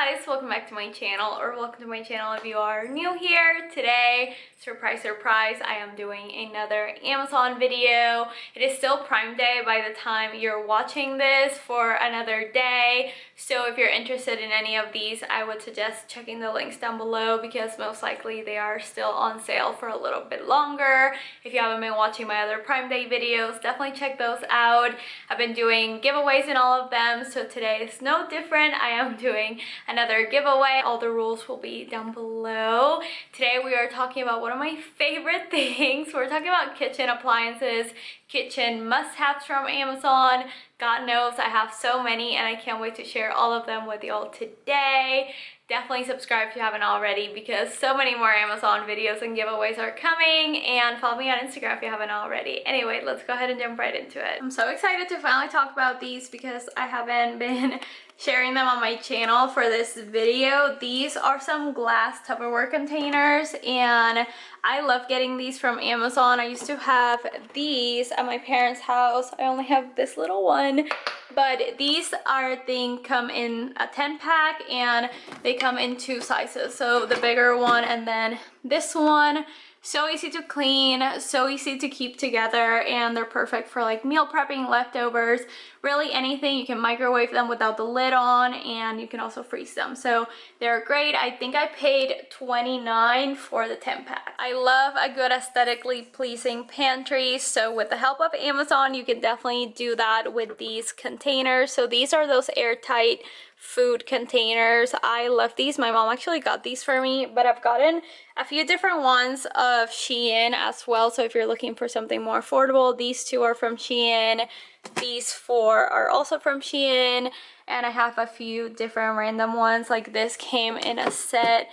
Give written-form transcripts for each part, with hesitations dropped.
guys, welcome back to my channel, or welcome to my channel if you are new here. Today, surprise I am doing another Amazon video. It is still Prime Day by the time you're watching this for another day, so if you're interested in any of these, I would suggest checking the links down below because most likely they are still on sale for a little bit longer. If you haven't been watching my other Prime Day videos, definitely check those out. I've been doing giveaways in all of them, so today is no different. I am doing another giveaway. All the rules will be down below. Today we are talking about one of my favorite things. We're talking about kitchen appliances, kitchen must-haves from Amazon. God knows I have so many and I can't wait to share all of them with y'all today. Definitely subscribe if you haven't already because so many more Amazon videos and giveaways are coming, and follow me on Instagram if you haven't already. Anyway, let's go ahead and jump right into it. I'm so excited to finally talk about these because I haven't been sharing them on my channel for this video. These are some glass Tupperware containers and I love getting these from Amazon. I used to have these at my parents' house. I only have this little one, but these are, I think, come in a 10-pack and they come in two sizes. So the bigger one and then this one. So easy to clean, so easy to keep together, and they're perfect for like meal prepping, leftovers, really anything. You can microwave them without the lid on, and you can also freeze them. So they're great. I think I paid $29 for the 10-pack. I love a good aesthetically pleasing pantry, so with the help of Amazon, you can definitely do that with these containers. So these are those airtight food containers. I love these. My mom actually got these for me, but I've gotten a few different ones of Shein as well. So if you're looking for something more affordable, these two are from Shein. These four are also from Shein, and I have a few different random ones. Like this came in a set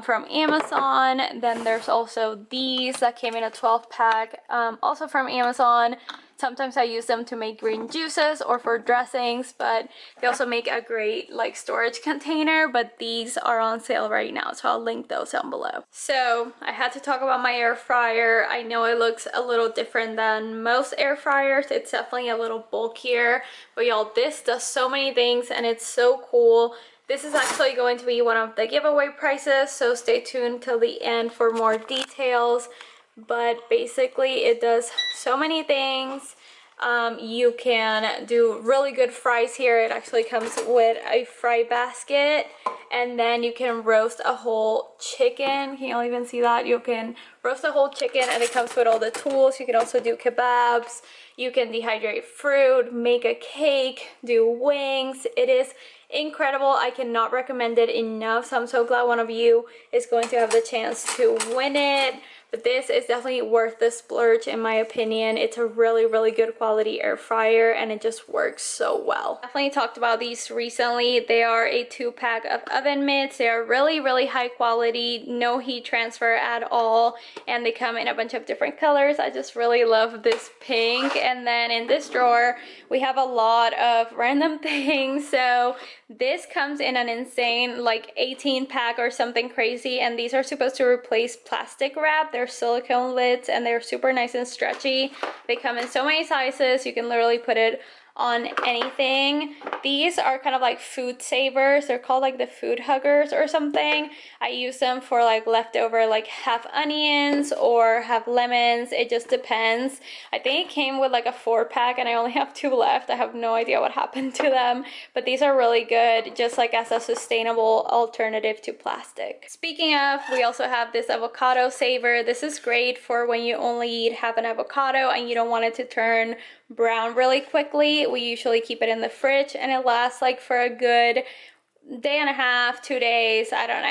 from Amazon. Then there's also these that came in a 12-pack, also from Amazon. Sometimes I use them to make green juices or for dressings, but they also make a great like storage container, but these are on sale right now, so I'll link those down below. So I had to talk about my air fryer. I know it looks a little different than most air fryers. It's definitely a little bulkier, but y'all, this does so many things and it's so cool. This is actually going to be one of the giveaway prices, so stay tuned till the end for more details. But basically it does so many things. You can do really good fries here. It actually comes with a fry basket, and then you can roast a whole chicken. Can you even see that? You can roast a whole chicken and it comes with all the tools. You can also do kebabs. You can dehydrate fruit, make a cake, do wings. It is incredible. I cannot recommend it enough, so I'm so glad one of you is going to have the chance to win it. But this is definitely worth the splurge in my opinion. It's a really good quality air fryer and it just works so well. Definitely talked about these recently. They are a 2-pack of oven mitts. They are really high quality, no heat transfer at all, and they come in a bunch of different colors. I just really love this pink. And then in this drawer we have a lot of random things. So this comes in an insane like 18-pack or something crazy, and these are supposed to replace plastic wrap. They're silicone lids and they're super nice and stretchy. They come in so many sizes. You can literally put it on anything. These are kind of like food savers. They're called like the food huggers or something. I use them for like leftover like half onions or half lemons. It just depends. I think it came with like a 4-pack and I only have 2 left. I have no idea what happened to them, but these are really good just like as a sustainable alternative to plastic. Speaking of, we also have this avocado saver. This is great for when you only eat half an avocado and you don't want it to turn brown really quickly. We usually keep it in the fridge and it lasts like for a good day and a half, 2 days, I don't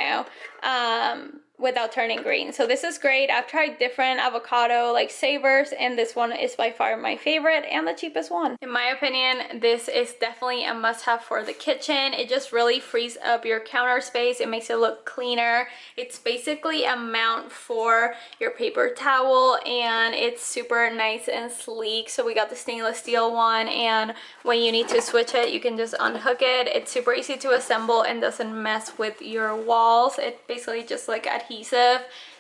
know, without turning green. So this is great. I've tried different avocado like savers and this one is by far my favorite and the cheapest one. In my opinion, this is definitely a must-have for the kitchen. It just really frees up your counter space. It makes it look cleaner. It's basically a mount for your paper towel and it's super nice and sleek. So we got the stainless steel one, and when you need to switch it, you can just unhook it. It's super easy to assemble and doesn't mess with your walls. It basically just like adhesive.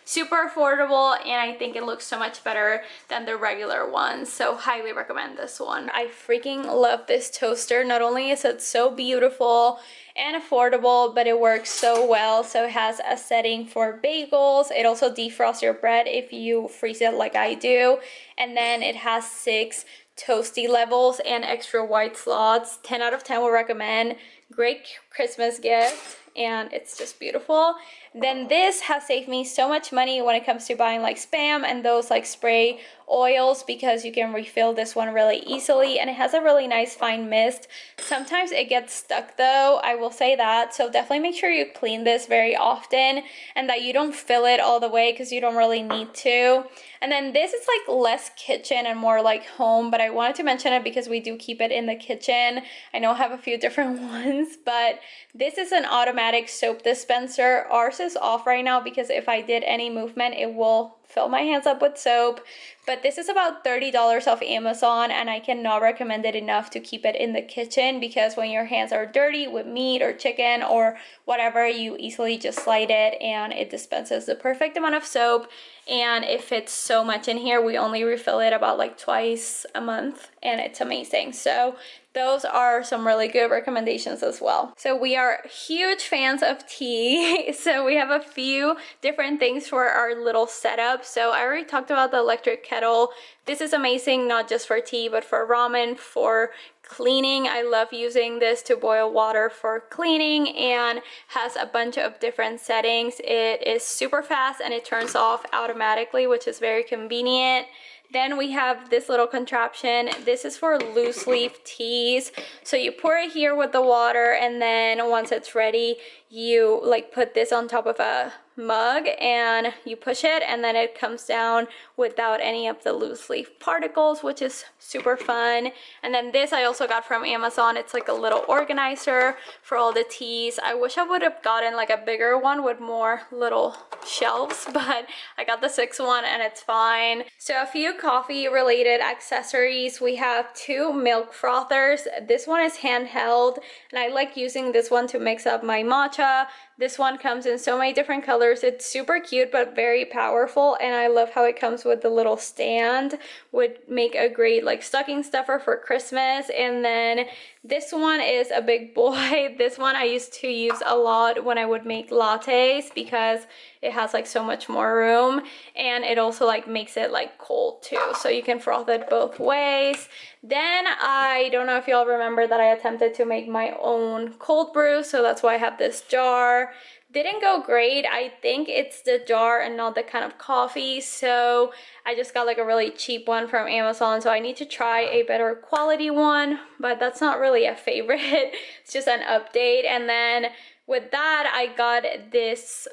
super affordable, and I think it looks so much better than the regular ones, so highly recommend this one. I freaking love this toaster. Not only is it so beautiful and affordable, but it works so well. So it has a setting for bagels. It also defrosts your bread if you freeze it like I do, and then it has 6 toasty levels and extra white slots. 10 out of 10 will recommend. Great Christmas gift, and it's just beautiful. Then this has saved me so much money when it comes to buying like Spam and those like spray oils, because you can refill this one really easily, and it has a really nice fine mist. Sometimes it gets stuck though, I will say that, so definitely make sure you clean this very often and that you don't fill it all the way, because you don't really need to. And then this is like less kitchen and more like home, but I wanted to mention it because we do keep it in the kitchen. I know I have a few different ones, but this is an automatic soap dispenser. Ours is off right now because if I did any movement, it will fill my hands up with soap. But this is about $30 off Amazon, and I cannot recommend it enough to keep it in the kitchen, because when your hands are dirty with meat or chicken or whatever, you easily just slide it and it dispenses the perfect amount of soap, and it fits so much in here. We only refill it about like twice a month, and it's amazing. So those are some really good recommendations as well. So we are huge fans of tea. So we have a few different things for our little setup. So I already talked about the electric kettle. This is amazing, not just for tea, but for ramen, for cleaning. I love using this to boil water for cleaning, and has a bunch of different settings. It is super fast and it turns off automatically, which is very convenient. Then we have this little contraption. This is for loose leaf teas. So you pour it here with the water, and then once it's ready, you like put this on top of a mug and you push it, and then it comes down without any of the loose leaf particles, which is super fun. And then this I also got from Amazon. It's like a little organizer for all the teas. I wish I would have gotten like a bigger one with more little shelves, but I got the 6 one and it's fine. So a few coffee related accessories. We have 2 milk frothers. This one is handheld, and I like using this one to mix up my matcha. This one comes in so many different colors. It's super cute but very powerful, and I love how it comes with the little stand. Would make a great like stocking stuffer for Christmas. And then this one is a big boy. This one I used to use a lot when I would make lattes, because it has like so much more room, and it also like makes it like cold too, so you can froth it both ways. Then I don't know if y'all remember that I attempted to make my own cold brew, so that's why I have this jar. Didn't go great. I think it's the jar and not the kind of coffee, so I just got like a really cheap one from Amazon. So I need to try a better quality one, but that's not really a favorite. It's just an update. And then with that, I got this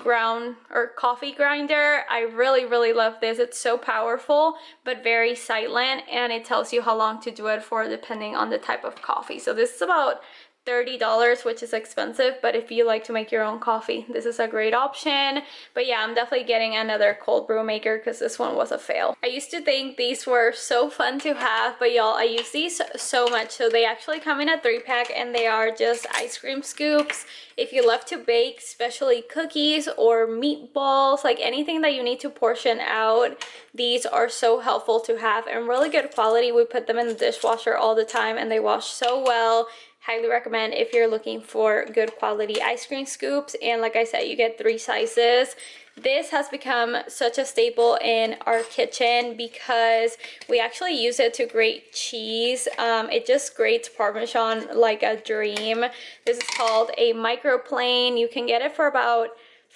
ground or coffee grinder. I really love this. It's so powerful but very silent, and it tells you how long to do it for depending on the type of coffee. So this is about $30, which is expensive, but if you like to make your own coffee, this is a great option. But yeah, I'm definitely getting another cold brew maker because this one was a fail. I used to think these were so fun to have, but y'all, I use these so much. So they actually come in a 3-pack, and they are just ice cream scoops. If you love to bake, especially cookies or meatballs, like anything that you need to portion out, these are so helpful to have and really good quality. We put them in the dishwasher all the time and they wash so well. Highly recommend if you're looking for good quality ice cream scoops. And like I said, you get 3 sizes. This has become such a staple in our kitchen because we actually use it to grate cheese. It just grates Parmesan like a dream. This is called a microplane. You can get it for about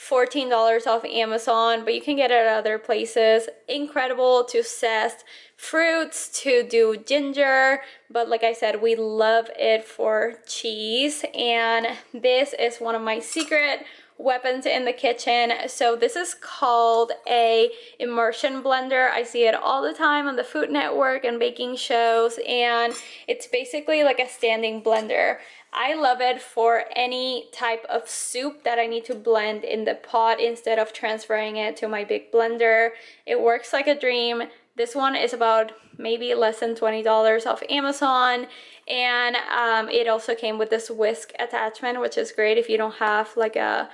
$14 off Amazon, but you can get it at other places. Incredible to zest fruits, to do ginger, but like I said, we love it for cheese. And this is one of my secret weapons in the kitchen. So this is called a immersion blender. I see it all the time on the Food Network and baking shows, and it's basically like a standing blender. I love it for any type of soup that I need to blend in the pot instead of transferring it to my big blender. It works like a dream. This one is about maybe less than $20 off Amazon, and it also came with this whisk attachment, which is great if you don't have like a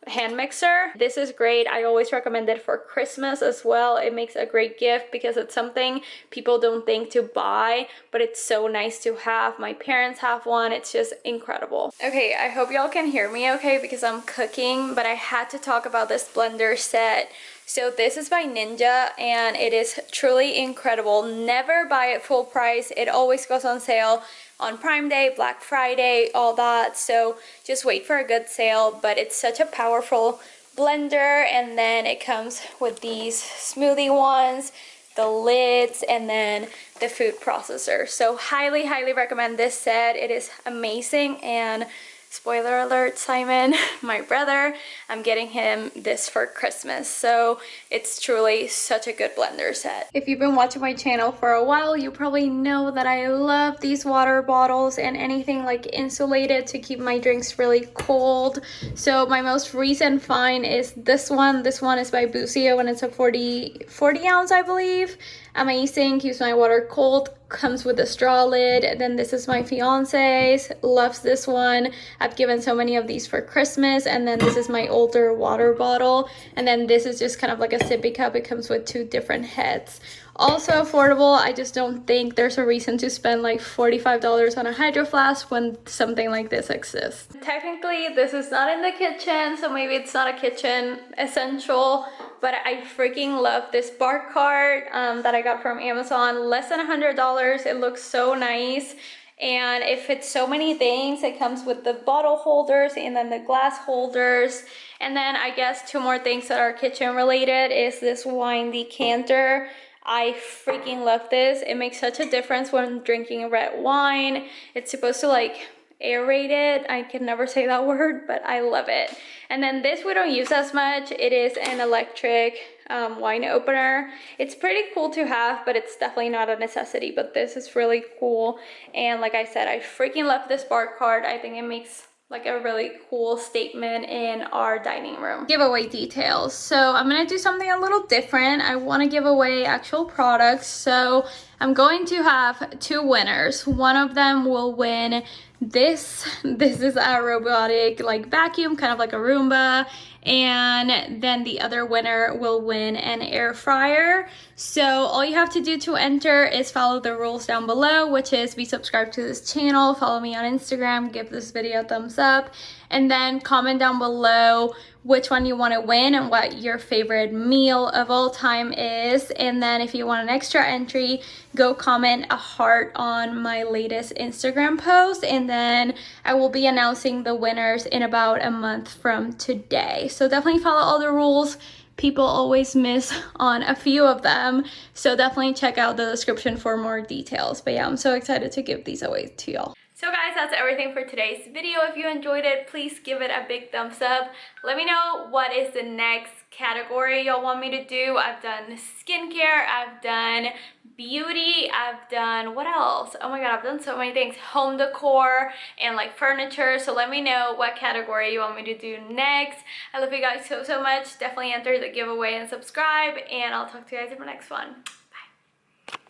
hand mixer. This is great. I always recommend it for Christmas as well. It makes a great gift because it's something people don't think to buy, but it's so nice to have. My parents have one. It's just incredible. Okay, I hope y'all can hear me okay because I'm cooking, but I had to talk about this blender set. So this is by Ninja and it is truly incredible. Never buy it full price. It always goes on sale on Prime Day, Black Friday, all that. So just wait for a good sale, but it's such a powerful blender. And then it comes with these smoothie ones, the lids, and then the food processor. So highly, highly recommend this set. It is amazing. And spoiler alert, Simon, my brother, I'm getting him this for Christmas. So it's truly such a good blender set. If you've been watching my channel for a while, you probably know that I love these water bottles and anything like insulated to keep my drinks really cold. So my most recent find is this one. This one is by Busio and it's a 40 ounce, I believe. Amazing, keeps my water cold, comes with a straw lid. Then this is my fiance's, loves this one. I've given so many of these for Christmas. And then this is my older water bottle. And then this is just kind of like a sippy cup. It comes with 2 different heads. Also affordable. I just don't think there's a reason to spend like $45 on a hydro flask when something like this exists. Technically, this is not in the kitchen, so maybe it's not a kitchen essential, but I freaking love this bar cart that I got from Amazon. Less than $100. It looks so nice. And it fits so many things. It comes with the bottle holders and then the glass holders. And then I guess 2 more things that are kitchen related is this wine decanter. I freaking love this. It makes such a difference when drinking red wine. It's supposed to like aerate it. I can never say that word, but I love it. And then this we don't use as much. It is an electric wine opener. It's pretty cool to have, but it's definitely not a necessity. But this is really cool. And like I said, I freaking love this bar cart. I think it makes like a really cool statement in our dining room. Giveaway details. So I'm gonna do something a little different. I want to give away actual products. So I'm going to have 2 winners. One of them will win this is a robotic like vacuum, kind of like a Roomba, and then the other winner will win an air fryer. So all you have to do to enter is follow the rules down below, which is be subscribed to this channel, follow me on Instagram, give this video a thumbs up, and then comment down below which one you want to win and what your favorite meal of all time is. And then if you want an extra entry, go comment a heart on my latest Instagram post, and then I will be announcing the winners in about a month from today. So definitely follow all the rules. People always miss on a few of them, so definitely check out the description for more details. But yeah, I'm so excited to give these away to y'all. So guys, that's everything for today's video. If you enjoyed it, please give it a big thumbs up. Let me know what is the next category y'all want me to do. I've done skincare, I've done beauty, I've done, what else? Oh my god, I've done so many things. Home decor and like furniture. So let me know what category you want me to do next. I love you guys so much. Definitely enter the giveaway and subscribe, and I'll talk to you guys in the next one.